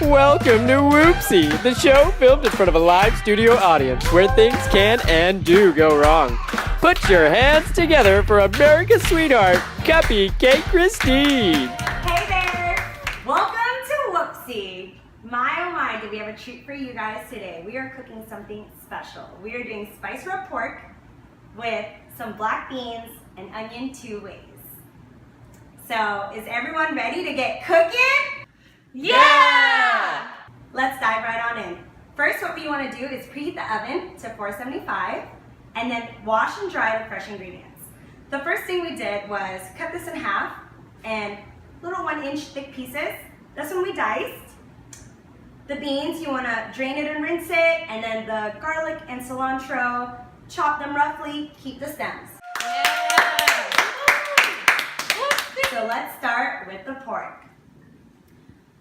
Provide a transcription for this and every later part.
Welcome to Whoopsie, the show filmed in front of a live studio audience where things can and do go wrong. Put your hands together for America's sweetheart, Cuppycake Christine. Hey there! Welcome to Whoopsie. My oh my, do we have a treat for you guys today. We are cooking something special. We are doing spice rub pork with some black beans and onion 2 ways. So, is everyone ready to get cooking? Yeah! Let's dive right on in. First, what we want to do is preheat the oven to 475 and then wash and dry the fresh ingredients. The first thing we did was cut this in half and little 1-inch thick pieces. This one we diced. The beans, you want to drain it and rinse it, and then the garlic and cilantro, chop them roughly, keep the stems. Yeah. So let's start with the pork.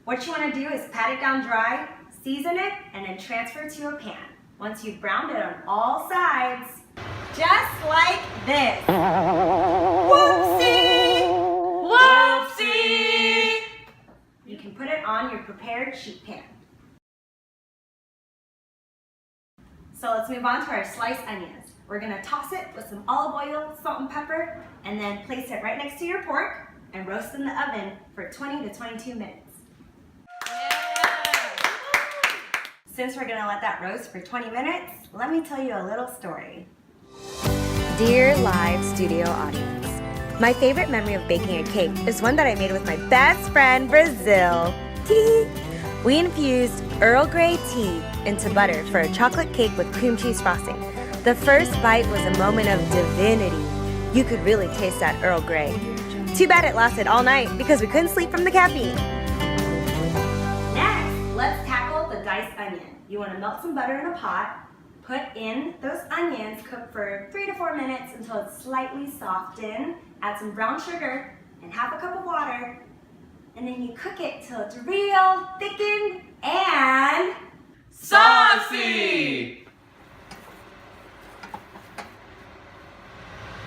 What you want to do is pat it down dry, season it, and then transfer to a pan. Once you've browned it on all sides, just like this. Whoopsie! Whoopsie! You can put it on your prepared sheet pan. So let's move on to our sliced onions. We're going to toss it with some olive oil, salt and pepper, and then place it right next to your pork and roast in the oven for 20 to 22 minutes. Since we're gonna let that roast for 20 minutes, let me tell you a little story. Dear live studio audience, my favorite memory of baking a cake is one that I made with my best friend, Brazil. We infused Earl Grey tea into butter for a chocolate cake with cream cheese frosting. The first bite was a moment of divinity. You could really taste that Earl Grey. Too bad it lasted all night because we couldn't sleep from the caffeine. Next, let's tackle the diced onion. You want to melt some butter in a pot, put in those onions, cook for 3 to 4 minutes until it's slightly softened, add some brown sugar and half a cup of water, and then you cook it till it's real thickened and saucy!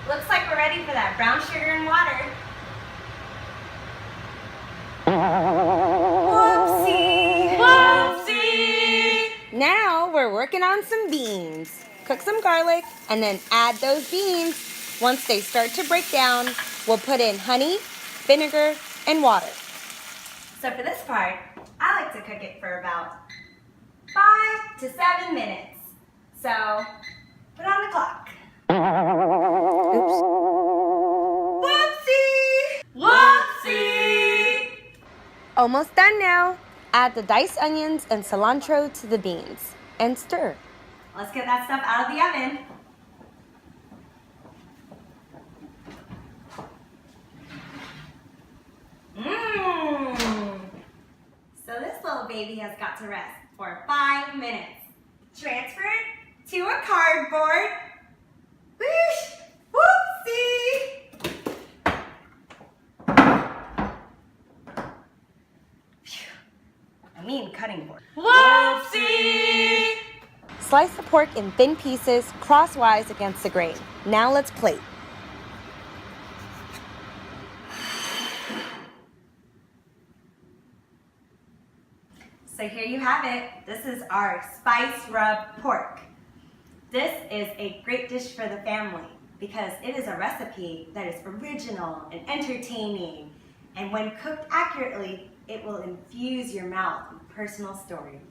Looks like we're ready for that brown sugar and water. Whoopsie! Whoopsie! Now we're working on some beans. Cook some garlic and then add those beans. Once they start to break down, we'll put in honey, vinegar, and water. So for this part, I like to cook it for about 5 to 7 minutes. So put on the clock. Oops. Whoopsie! Whoopsie! Almost done now. Add the diced onions and cilantro to the beans and stir. Let's get that stuff out of the oven. So this little baby has got to rest for 5 minutes. Transfer it to a cardboard. Whoosh! Whoopsie! I mean cutting board. Whoopsie! Slice the pork in thin pieces, crosswise against the grain. Now let's plate. So here you have it. This is our spice rub pork. This is a great dish for the family because it is a recipe that is original and entertaining. And when cooked accurately, it will infuse your mouth with personal stories.